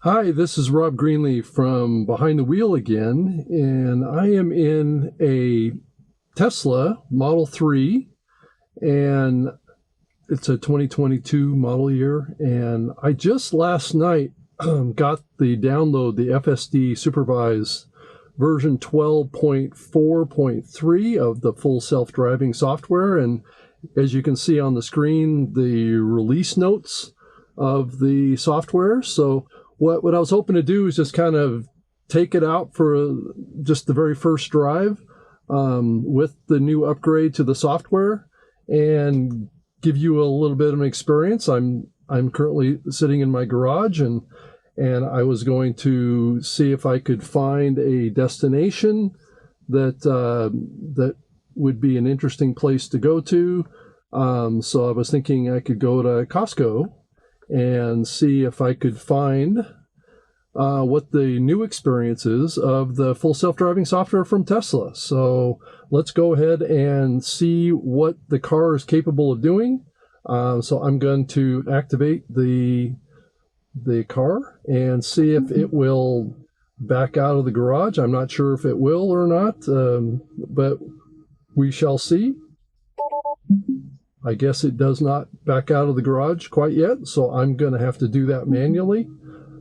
Hi, this is Rob Greenlee from Behind the Wheel again, and I am in a Tesla Model 3, and it's a 2022 model year. And I just last night got the download, the FSD Supervise version 12.4.3 of the full self driving software. And as you can see on the screen, the release notes of the software. So what I was hoping to do is just kind of take it out for just the very first drive with the new upgrade to the software and give you a little bit of an experience. I'm currently sitting in my garage, and I was going to see if I could find a destination that would be an interesting place to go to. So I was thinking I could go to Costco and see if I could find what the new experience is of the full self-driving software from Tesla. So let's go ahead and see what the car is capable of doing. So I'm going to activate the car and see if it will back out of the garage. I'm not sure if it will or not, but we shall see. I guess it does not back out of the garage quite yet, so I'm going to have to do that manually.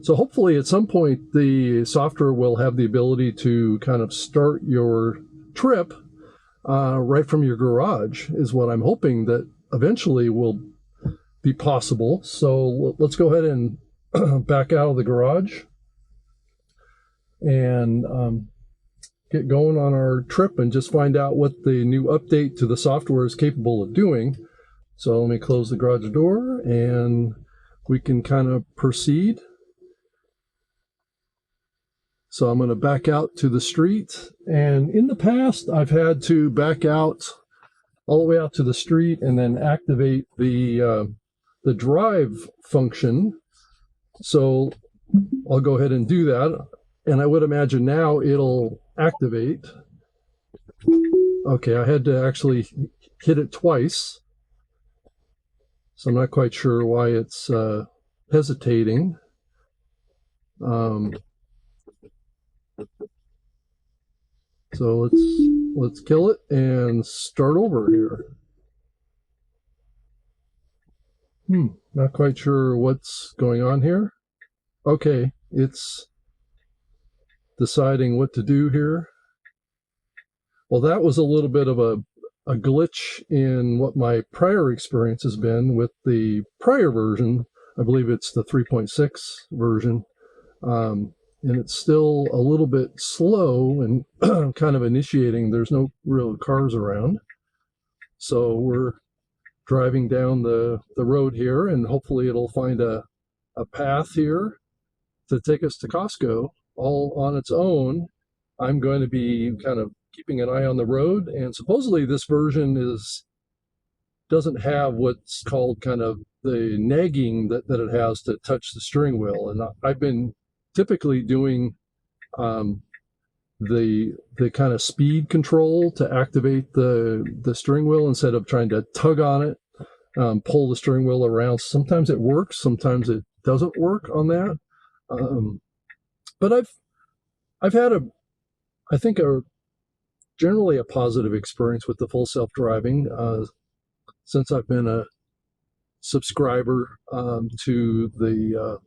So hopefully at some point the software will have the ability to kind of start your trip right from your garage, is what I'm hoping that eventually will be possible. So let's go ahead and back out of the garage and get going on our trip and just find out what the new update to the software is capable of doing. So let me close the garage door and we can kind of proceed. So I'm going to back out to the street. And in the past, I've had to back out all the way out to the street and then activate the drive function. So I'll go ahead and do that. And I would imagine now it'll activate. Okay, I had to actually hit it twice. So I'm not quite sure why it's hesitating. So let's kill it and start over here. Not quite sure what's going on here. Okay, it's deciding what to do here. Well, that was a little bit of a glitch in what my prior experience has been with the prior version. I believe it's the 3.6 version. And it's still a little bit slow and kind of initiating. There's no real cars around. So we're driving down the road here, and hopefully it'll find a path here to take us to Costco all on its own. I'm going to be kind of keeping an eye on the road, and supposedly this version doesn't have what's called kind of the nagging that it has to touch the steering wheel. And I've been typically doing the kind of speed control to activate the steering wheel instead of trying to tug on it, pull the steering wheel around. Sometimes it works, sometimes it doesn't work on that. But I've had I think generally a positive experience with the full self-driving since I've been a subscriber to the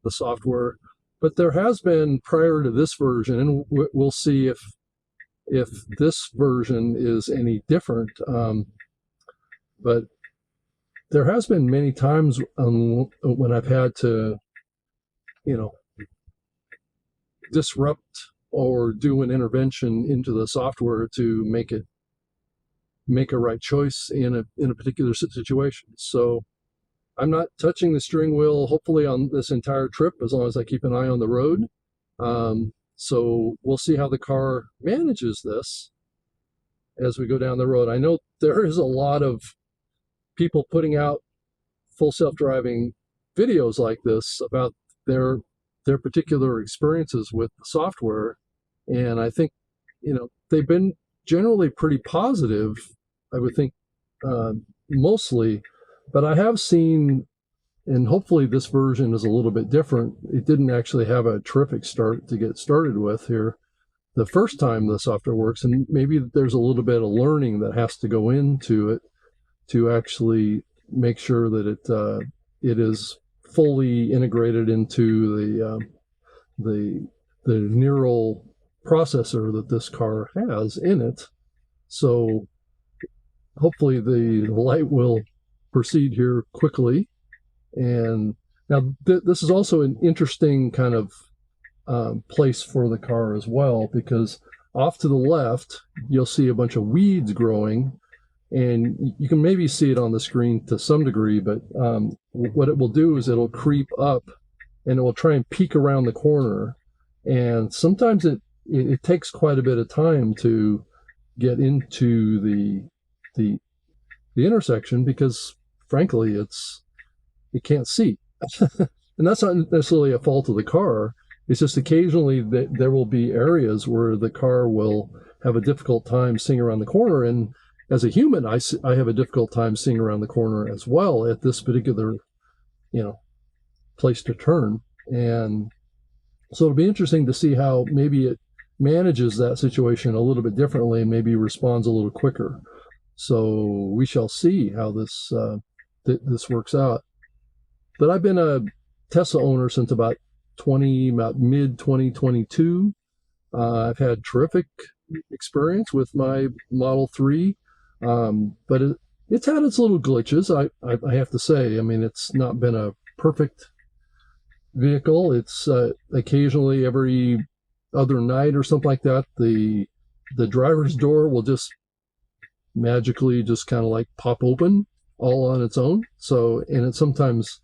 software. But there has been prior to this version, and we'll see if this version is any different. But there has been many times when I've had to, disrupt or do an intervention into the software to make a right choice in a particular situation. So I'm not touching the steering wheel, hopefully, on this entire trip, as long as I keep an eye on the road. So we'll see how the car manages this as we go down the road. I know there is a lot of people putting out full self-driving videos like this about their particular experiences with the software, and I think they've been generally pretty positive. I would think mostly, but I have seen and hopefully this version is a little bit different. It didn't actually have a terrific start to get started with here the first time the software works, and maybe there's a little bit of learning that has to go into it to actually make sure that it is fully integrated into the neural processor that this car has in it. So hopefully the light will proceed here quickly. And now this is also an interesting kind of place for the car as well, because off to the left, you'll see a bunch of weeds growing, and you can maybe see it on the screen to some degree, but what it will do is it'll creep up and it will try and peek around the corner. And sometimes it takes quite a bit of time to get into the intersection because frankly it can't see. And that's not necessarily a fault of the car. It's just occasionally that there will be areas where the car will have a difficult time seeing around the corner. And as a human, I have a difficult time seeing around the corner as well at this particular, place to turn. And so it'll be interesting to see how maybe it manages that situation a little bit differently and maybe responds a little quicker. So we shall see how this works out. But I've been a Tesla owner since about mid 2022. I've had terrific experience with my Model 3, but it's had its little glitches. I have to say. I mean, it's not been a perfect vehicle. It's occasionally every other night or something like that, the driver's door will just magically just kind of like pop open all on its own. So, and it's sometimes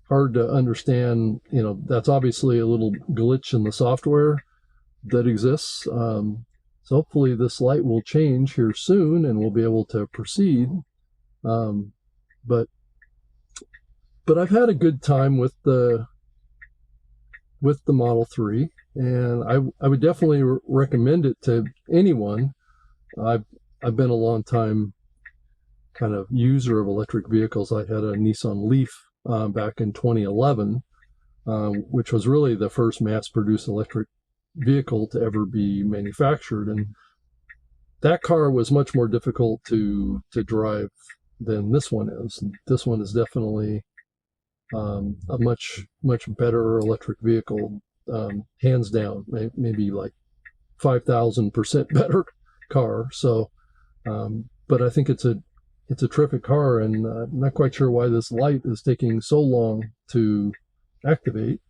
hard to understand, that's obviously a little glitch in the software that exists. So hopefully this light will change here soon and we'll be able to proceed. But I've had a good time with the Model 3, and I would definitely recommend it to anyone. I've been a long time kind of user of electric vehicles. I had a Nissan Leaf back in 2011, which was really the first mass-produced electric vehicle to ever be manufactured. And that car was much more difficult to drive than this one is. This one is definitely a much better electric vehicle, hands down, maybe like 5,000% better car. So, but I think it's a terrific car, and I'm not quite sure why this light is taking so long to activate.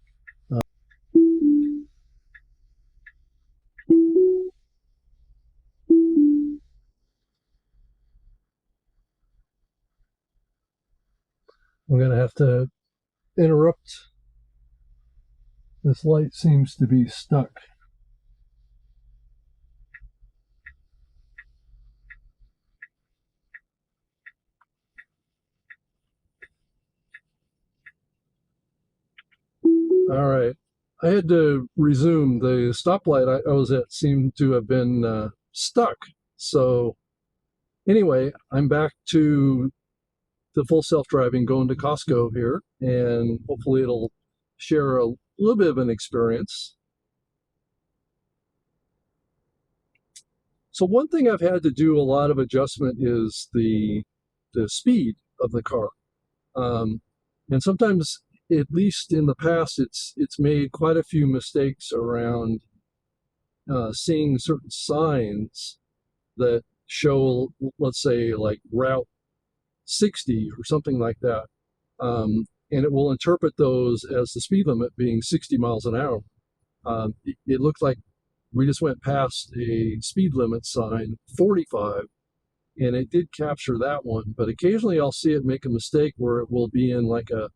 I'm going to have to interrupt. This light seems to be stuck. All right. I had to resume. The stoplight I was at seemed to have been stuck. So anyway, I'm back to the full self-driving, going to Costco here, and hopefully it'll share a little bit of an experience. So one thing I've had to do a lot of adjustment is the speed of the car. And sometimes, at least in the past, it's made quite a few mistakes around seeing certain signs that show, let's say, like Route 60 or something like that. And it will interpret those as the speed limit being 60 miles an hour. It looked like we just went past a speed limit sign, 45, and it did capture that one. But occasionally I'll see it make a mistake where it will be in like a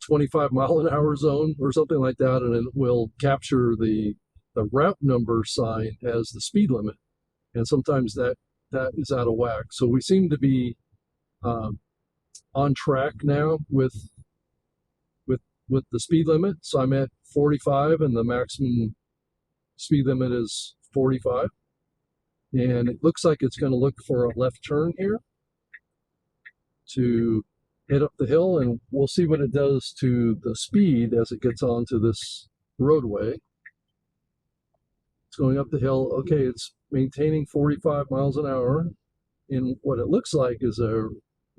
25 mile an hour zone or something like that, and it will capture the route number sign as the speed limit. And sometimes that is out of whack. So we seem to be on track now with the speed limit. So I'm at 45 and the maximum speed limit is 45. And it looks like it's going to look for a left turn here to head up the hill, and we'll see what it does to the speed as it gets onto this roadway. It's going up the hill. Okay, it's maintaining 45 miles an hour in what it looks like is a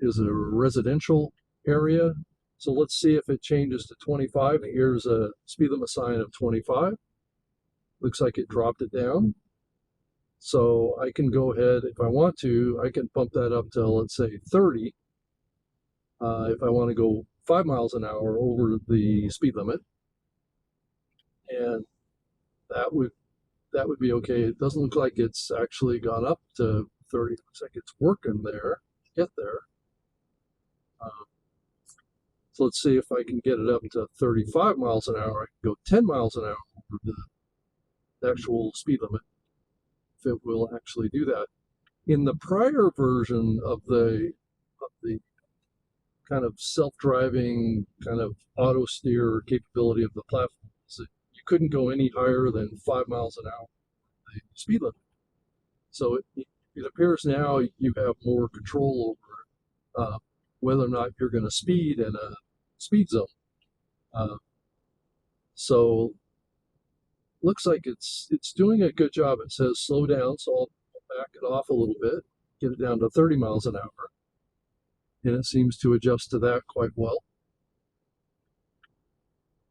residential area. So let's see if it changes to 25. Here's a speed limit sign of 25. Looks like it dropped it down. So I can go ahead, if I want to, I can bump that up to, let's say, 30. If I want to go 5 miles an hour over the speed limit. And that would be okay. It doesn't look like it's actually gone up to 30. Looks like it's working there, get there. So let's see if I can get it up to 35 miles an hour. I can go 10 miles an hour over the actual speed limit, if it will actually do that. In the prior version of the kind of self-driving, kind of auto steer capability of the platform, you couldn't go any higher than 5 miles an hour the speed limit. So it appears now you have more control over whether or not you're going to speed in a speed zone. So looks like it's doing a good job. It says slow down, so I'll back it off a little bit, get it down to 30 miles an hour, and it seems to adjust to that quite well.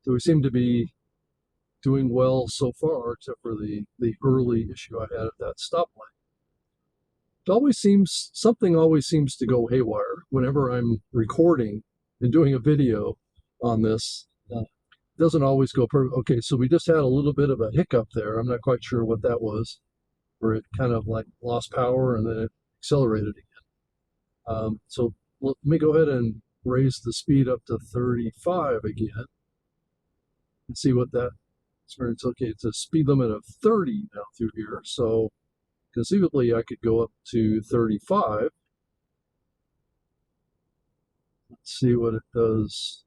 So we seem to be doing well so far, except for the early issue I had at that stoplight. Something always seems to go haywire whenever I'm recording and doing a video on this. Doesn't always go perfect. Okay, so we just had a little bit of a hiccup there. I'm not quite sure what that was, where it kind of like lost power and then it accelerated again. So let me go ahead and raise the speed up to 35 again and see what that experience. Okay, it's a speed limit of 30 now through here. So conceivably I could go up to 35. Let's see what it does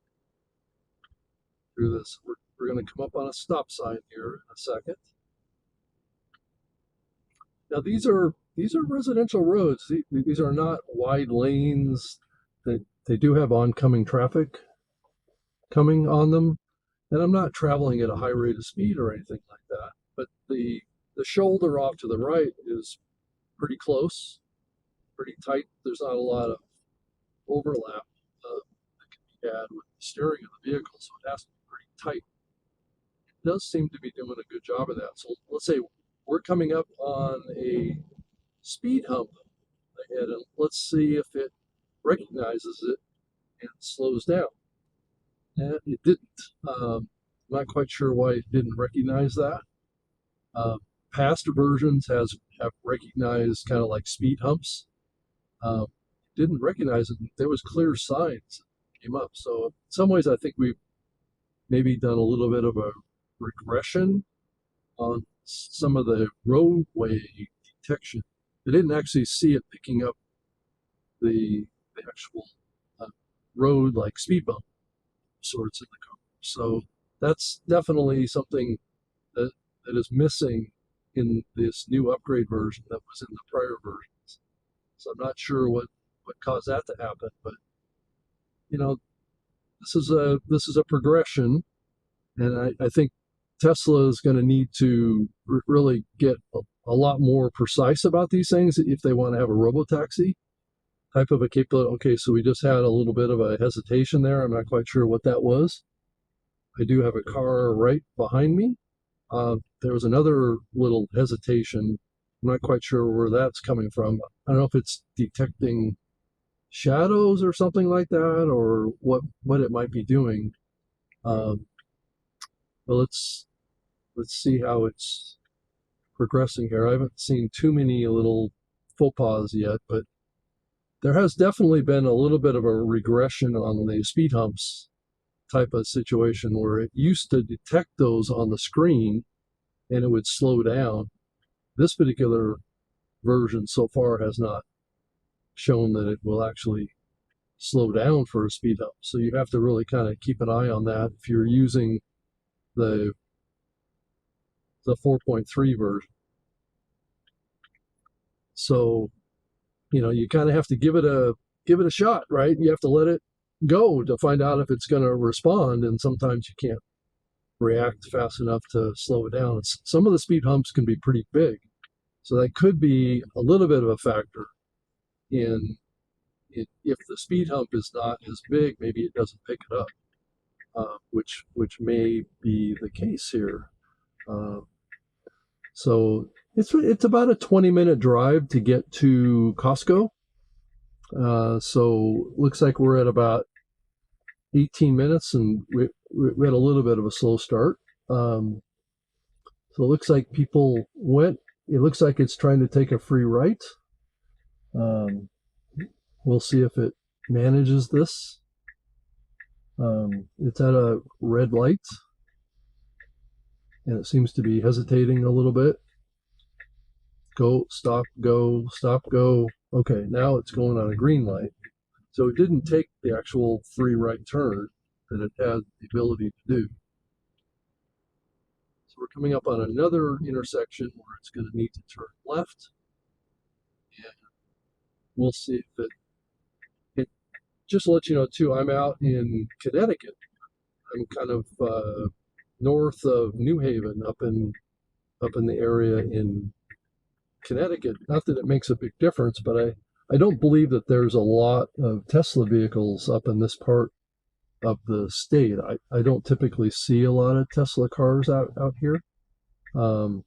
through this. We're going to come up on a stop sign here in a second. Now these are residential roads. These are not wide lanes. They do have oncoming traffic coming on them, and I'm not traveling at a high rate of speed or anything like that. But the shoulder off to the right is pretty close, pretty tight. There's not a lot of overlap that can be had with the steering of the vehicle, so it has to be pretty tight. It does seem to be doing a good job of that. So let's say we're coming up on a speed hump ahead, and let's see if it recognizes it and slows down. And it didn't. I'm not quite sure why it didn't recognize that. Past versions have recognized kind of like speed humps. Didn't recognize it. There was clear signs that came up. So in some ways, I think we've maybe done a little bit of a regression on some of the roadway detection. They didn't actually see it picking up the actual road like speed bump sorts in the car. So that's definitely something that is missing in this new upgrade version that was in the prior versions. So I'm not sure what caused that to happen, but you know, this is a progression, and I think Tesla is going to need to really get a lot more precise about these things if they want to have a robotaxi type of a capability. Okay, so we just had a little bit of a hesitation there. I'm not quite sure what that was. I do have a car right behind me. There was another little hesitation. I'm not quite sure where that's coming from. I don't know if it's detecting shadows or something like that, or what it might be doing. But let's see how it's progressing here. I haven't seen too many little faux pas yet, but there has definitely been a little bit of a regression on the speed humps type of situation where it used to detect those on the screen and it would slow down. This particular version so far has not shown that it will actually slow down for a speed hump. So you have to really kind of keep an eye on that if you're using the 4.3 version. So, you know, you kind of have to give it a shot, right? You have to let it go to find out if it's going to respond, and sometimes you can't react fast enough to slow it down. Some of the speed humps can be pretty big, so that could be a little bit of a factor in it. If the speed hump is not as big, maybe it doesn't pick it up, which may be the case here. So it's about a 20-minute drive to get to Costco. So looks like we're at about 18 minutes, and we had a little bit of a slow start. So it looks like people went. It looks like it's trying to take a free right. We'll see if it manages this. It's at a red light, and it seems to be hesitating a little bit. Go, stop, go, stop, go. Okay, now it's going on a green light. So it didn't take the actual free right turn that it had the ability to do. So we're coming up on another intersection where it's going to need to turn left. And we'll see if it just to let you know too, I'm out in Connecticut. I'm kind of north of New Haven, up in the area in Connecticut. Not that it makes a big difference, but I don't believe that there's a lot of Tesla vehicles up in this part of the state. I don't typically see a lot of Tesla cars out here. So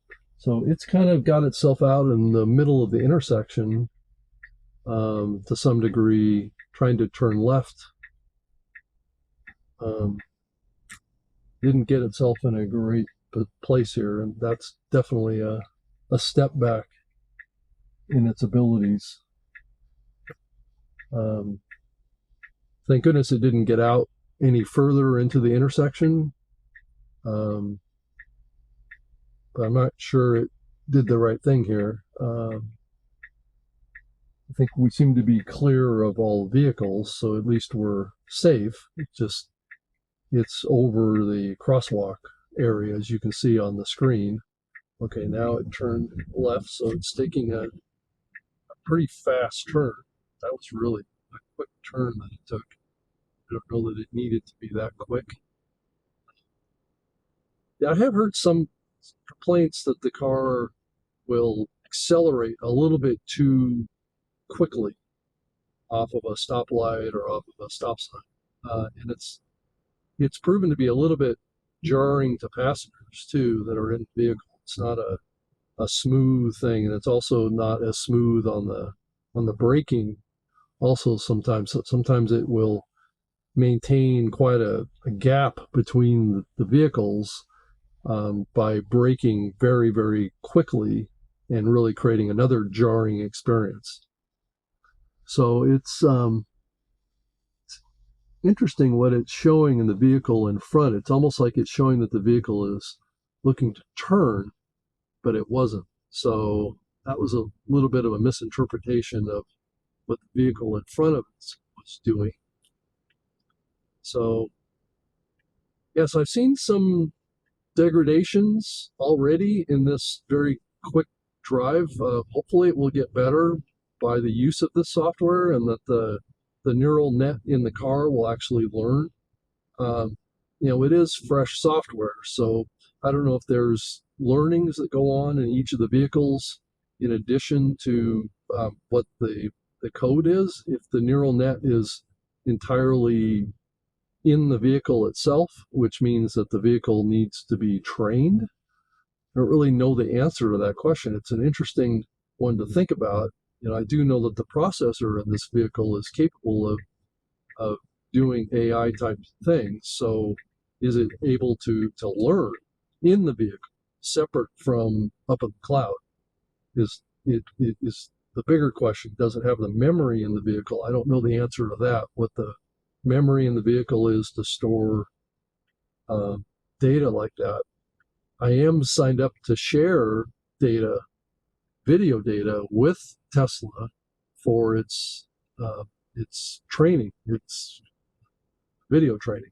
it's kind of got itself out in the middle of the intersection to some degree, trying to turn left. Didn't get itself in a great place here, and that's definitely a step back in its abilities. Thank goodness it didn't get out any further into the intersection. But I'm not sure it did the right thing here. I think we seem to be clear of all vehicles, so at least we're safe. It's over the crosswalk area, as you can see on the screen. Okay, now it turned left, so it's taking a pretty fast turn. That was really a quick turn that it took. I don't know that it needed to be that quick. Yeah, I have heard some complaints that the car will accelerate a little bit too quickly off of a stoplight or off of a stop sign, and it's proven to be a little bit jarring to passengers too that are in the vehicle. It's not a smooth thing, and it's also not as smooth on the braking. Also, sometimes it will maintain quite a gap between the vehicles by braking very, very quickly and really creating another jarring experience. So it's interesting what it's showing in the vehicle in front. It's almost like it's showing that the vehicle is looking to turn, but it wasn't. So that was a little bit of a misinterpretation of what the vehicle in front of it was doing. So yes, I've seen some degradations already in this very quick drive. Hopefully it will get better by the use of this software, and that the neural net in the car will actually learn. It is fresh software, so I don't know if there's learnings that go on in each of the vehicles in addition to what the code is. If the neural net is entirely in the vehicle itself, which means that the vehicle needs to be trained. I don't really know the answer to that question. It's an interesting one to think about. I do know that the processor in this vehicle is capable of doing AI type things. So is it able to learn in the vehicle separate from up in the cloud? Is the bigger question. Does it have the memory in the vehicle? I don't know the answer to that. What the memory in the vehicle is to store data like that. I am signed up to share data, video data, with Tesla for its training, its video training.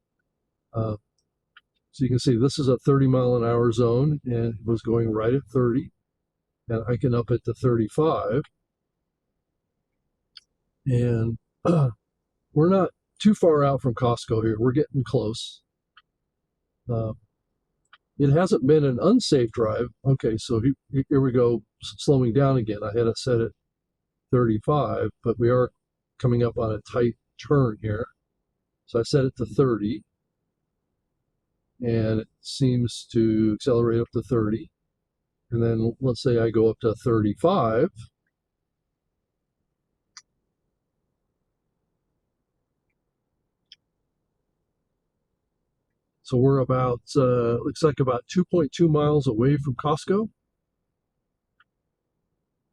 So you can see this is a 30-mile-an-hour zone, and it was going right at 30, and I can up it to 35. And we're not too far out from Costco here. We're getting close. It hasn't been an unsafe drive. Okay, so here we go, slowing down again. I had it set at 35, but we are coming up on a tight turn here. So I set it to 30, and it seems to accelerate up to 30. And then let's say I go up to 35. So we're about, looks like about 2.2 miles away from Costco.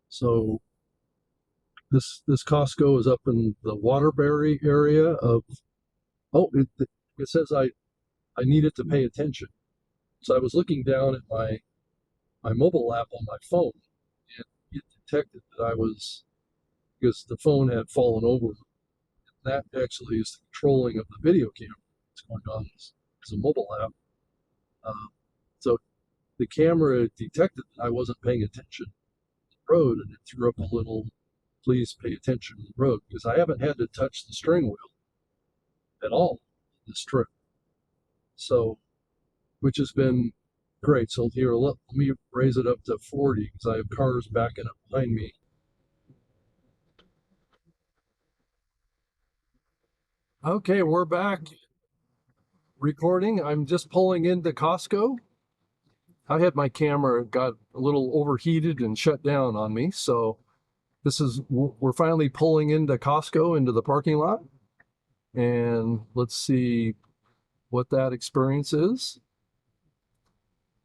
So this Costco is up in the Waterbury area of, oh, it says I needed to pay attention. So I was looking down at my mobile app on my phone, and it detected that I was, because the phone had fallen over. That actually is the controlling of the video camera that's going on. It's a mobile app. So the camera detected that I wasn't paying attention to the road, and it threw up a little, please pay attention to the road, because I haven't had to touch the steering wheel at all this trip. So, which has been great. So here, let me raise it up to 40 because I have cars backing up behind me. Okay, we're back recording. I'm just pulling into Costco. I had my camera got a little overheated and shut down on me. So we're finally pulling into Costco, into the parking lot. And let's see what that experience is.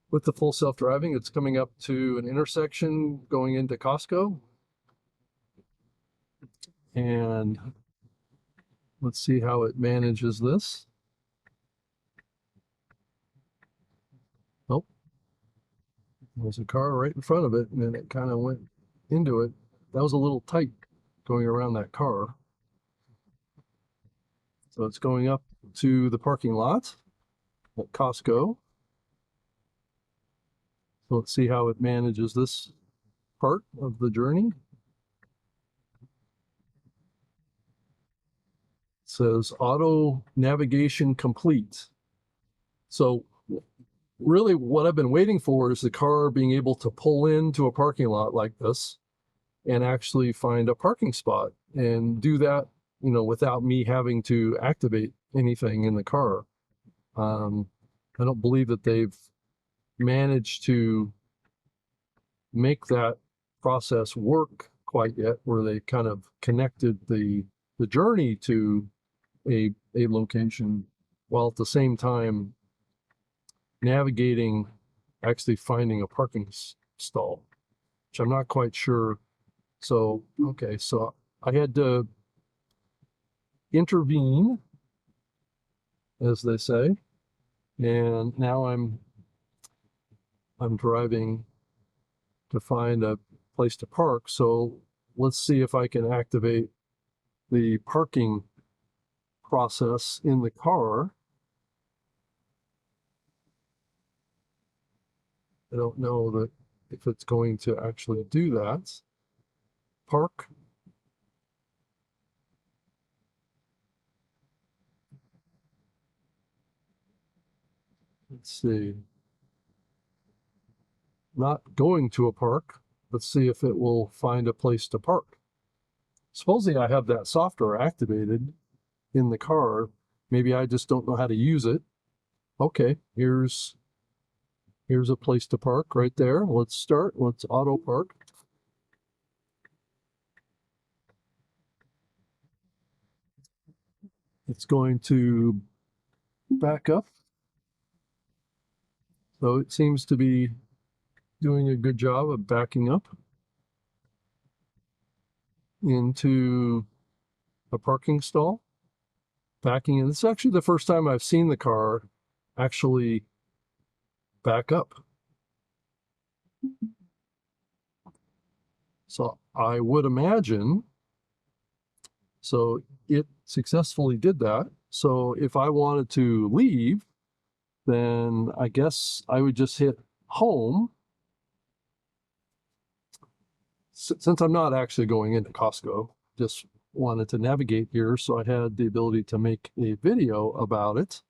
With the full self-driving, it's coming up to an intersection going into Costco. And let's see how it manages this. Oh, there's a car right in front of it, and then it kind of went into it. That was a little tight going around that car. So it's going up to the parking lot at Costco. So let's see how it manages this part of the journey. It says auto navigation complete. So really what I've been waiting for is the car being able to pull into a parking lot like this and actually find a parking spot and do that, without me having to activate anything in the car. I don't believe that they've managed to make that process work quite yet, where they kind of connected the journey to a location while at the same time navigating, actually finding a parking stall, which I'm not quite sure. So, okay, so I had to intervene, as they say, and now I'm driving to find a place to park. So let's see if I can activate the parking process in the car. I don't know that if it's going to actually do that. Park. Let's see. Not going to a park. Let's see if it will find a place to park. Supposedly I have that software activated in the car. Maybe I just don't know how to use it. Okay, here's a place to park right there. Let's start. Let's auto park. It's going to back up. So it seems to be doing a good job of backing up into a parking stall. Backing in. This is actually the first time I've seen the car actually back up. So I would imagine, so it successfully did that. So if I wanted to leave, then I guess I would just hit home. Since I'm not actually going into Costco, just wanted to navigate here, so I had the ability to make a video about it.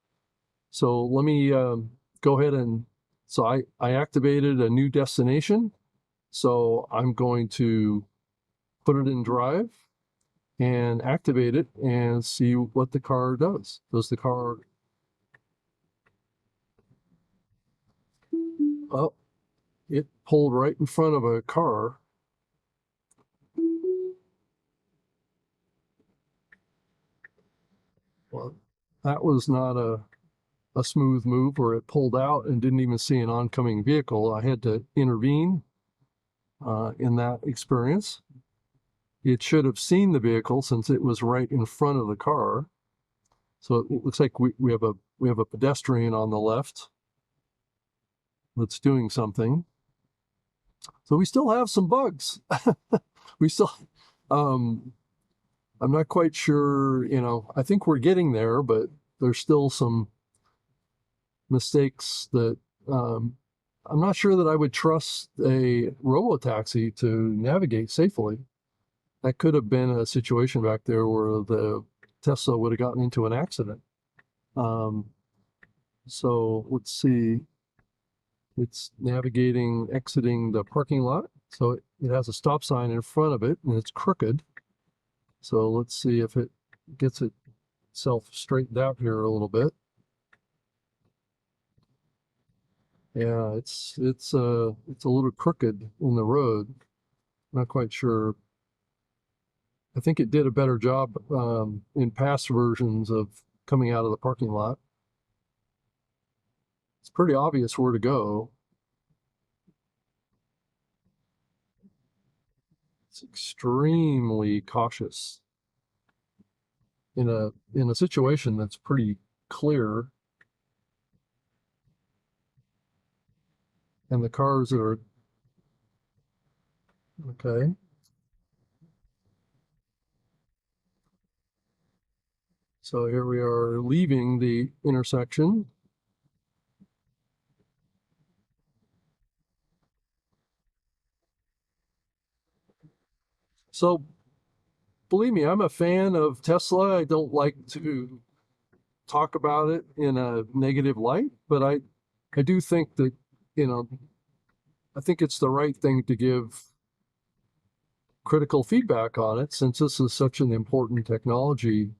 So let me go ahead and, so I activated a new destination. So I'm going to put it in Drive and activate it and see what the car does. Does the car, oh, it pulled right in front of a car. Well, that was not a smooth move, where it pulled out and didn't even see an oncoming vehicle. I had to intervene in that experience. It should have seen the vehicle since it was right in front of the car. So it looks like we have a pedestrian on the left that's doing something. So we still have some bugs. We still, I'm not quite sure, I think we're getting there, but there's still some mistakes that I'm not sure that I would trust a robo-taxi to navigate safely. That could have been a situation back there where the Tesla would have gotten into an accident. So let's see. It's navigating, exiting the parking lot. So it has a stop sign in front of it, and it's crooked. So let's see if it gets itself straightened out here a little bit. Yeah, it's a little crooked in the road. Not quite sure. I think it did a better job in past versions of coming out of the parking lot. It's pretty obvious where to go. It's extremely cautious in a situation that's pretty clear. And the cars are okay. So here we are leaving the intersection. So believe me, I'm a fan of Tesla. I don't like to talk about it in a negative light, but I do think that, I think it's the right thing to give critical feedback on it, since this is such an important technology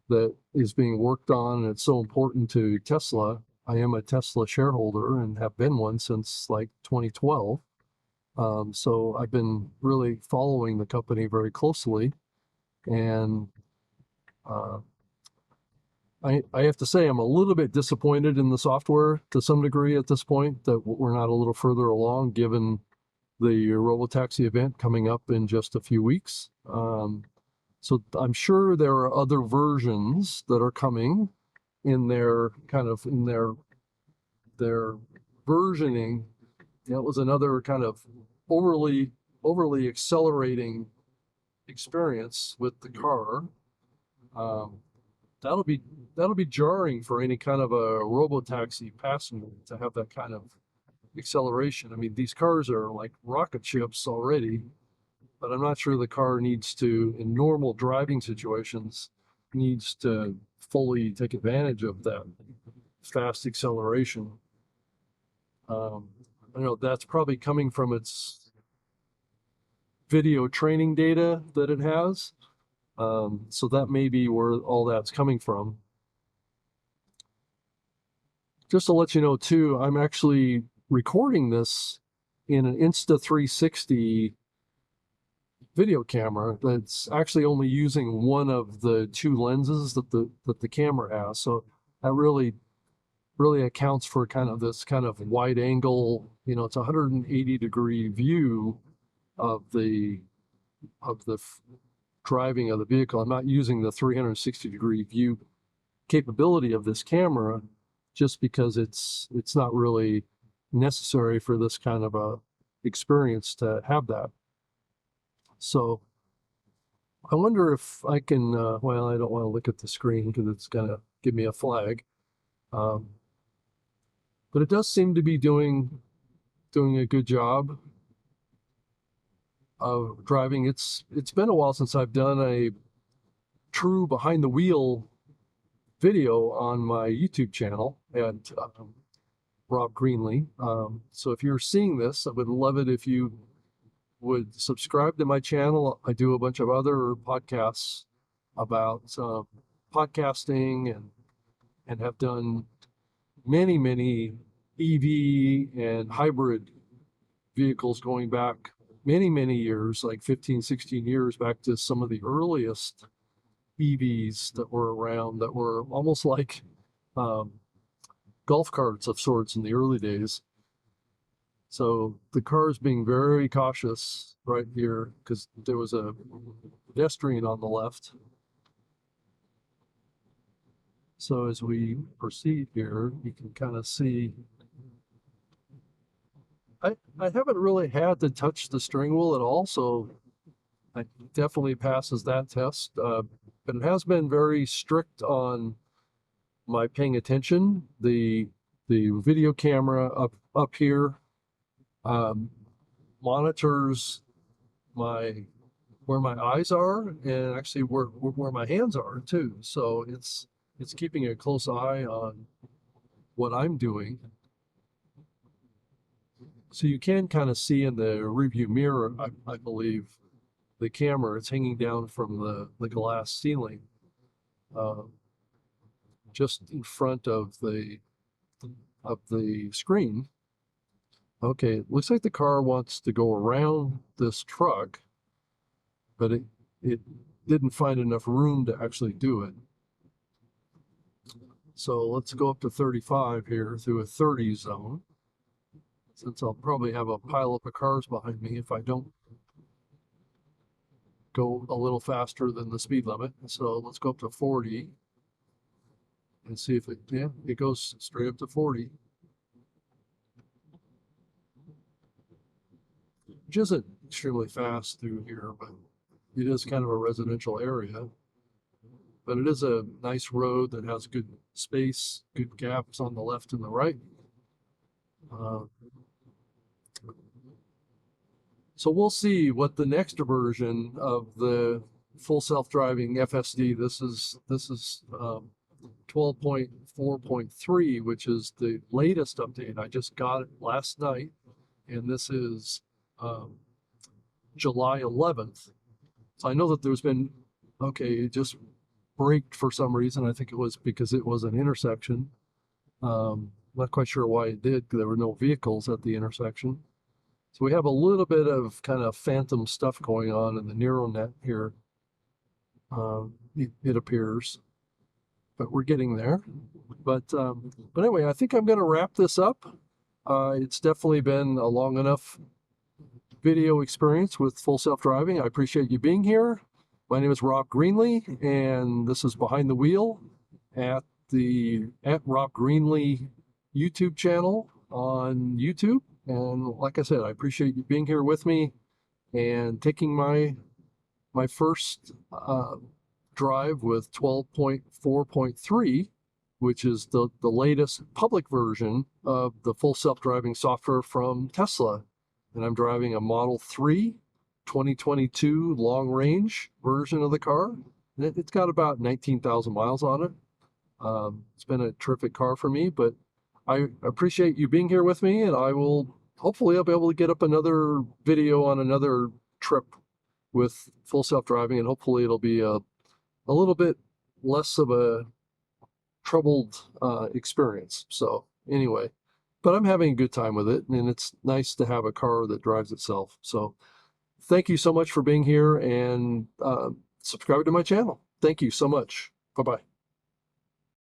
that is being worked on, and it's so important to Tesla. I am a Tesla shareholder and have been one since like 2012. So I've been really following the company very closely, and I have to say I'm a little bit disappointed in the software to some degree at this point, that we're not a little further along, given the Robotaxi event coming up in just a few weeks. So I'm sure there are other versions that are coming in their their versioning. That was another kind of overly accelerating experience with the car. That'll be jarring for any kind of a robo-taxi passenger to have that kind of acceleration. I mean, these cars are like rocket ships already, but I'm not sure the car needs to, in normal driving situations, needs to fully take advantage of that fast acceleration. I know that's probably coming from its video training data that it has. So that may be where all that's coming from. Just to let you know too, I'm actually recording this in an Insta360 video camera that's actually only using one of the two lenses that the camera has. So that really accounts for kind of this kind of wide angle, it's a 180-degree view of the driving of the vehicle. I'm not using the 360-degree view capability of this camera, just because it's not really necessary for this kind of a experience to have that. So I wonder if I can, well, I don't want to look at the screen because it's going to give me a flag. But it does seem to be doing a good job of driving. It's been a while since I've done true behind the wheel video on my YouTube channel at Rob Greenlee. So if you're seeing this, I would love it if you would subscribe to my channel. I do a bunch of other podcasts about podcasting and have done many EV and hybrid vehicles going back many years, like 15, 16 years back to some of the earliest EVs that were around that were almost like golf carts of sorts in the early days. So the car is being very cautious right here because there was a pedestrian on the left. So as we proceed here, you can kind of see, I haven't really had to touch the steering wheel at all, so it definitely passes that test. But it has been very strict on my paying attention. The video camera up here monitors where my eyes are and actually where my hands are too. So it's keeping a close eye on what I'm doing. So you can kind of see in the rearview mirror, I believe, the camera. It's hanging down from the glass ceiling, just in front of the screen. Okay, it looks like the car wants to go around this truck, but it didn't find enough room to actually do it. So let's go up to 35 here through a 30 zone, since I'll probably have a pileup of cars behind me if I don't go a little faster than the speed limit. So let's go up to 40 and see if it goes straight up to 40. Which isn't extremely fast through here, but it is kind of a residential area. But it is a nice road that has good space, good gaps on the left and the right. So we'll see what the next version of the full self-driving FSD, this is 12.4.3, which is the latest update. I just got it last night, and this is July 11th. So I know that there's been, it just braked for some reason. I think it was because it was an intersection. Not quite sure why it did, because there were no vehicles at the intersection. So we have a little bit of kind of phantom stuff going on in the neural net here. It appears, but we're getting there. But anyway, I think I'm going to wrap this up. It's definitely been a long enough video experience with full self-driving. I appreciate you being here. My name is Rob Greenlee, and this is Behind the Wheel at Rob Greenlee YouTube channel on YouTube. And like I said, I appreciate you being here with me and taking my first drive with 12.4.3, which is the latest public version of the full self-driving software from Tesla. And I'm driving a Model 3 2022 long range version of the car. It's got about 19,000 miles on it. It's been a terrific car for me, but I appreciate you being here with me, and hopefully I'll be able to get up another video on another trip with full self-driving, and hopefully it'll be a little bit less of a troubled experience. So anyway, but I'm having a good time with it, and it's nice to have a car that drives itself. So thank you so much for being here, and subscribe to my channel. Thank you so much. Bye-bye.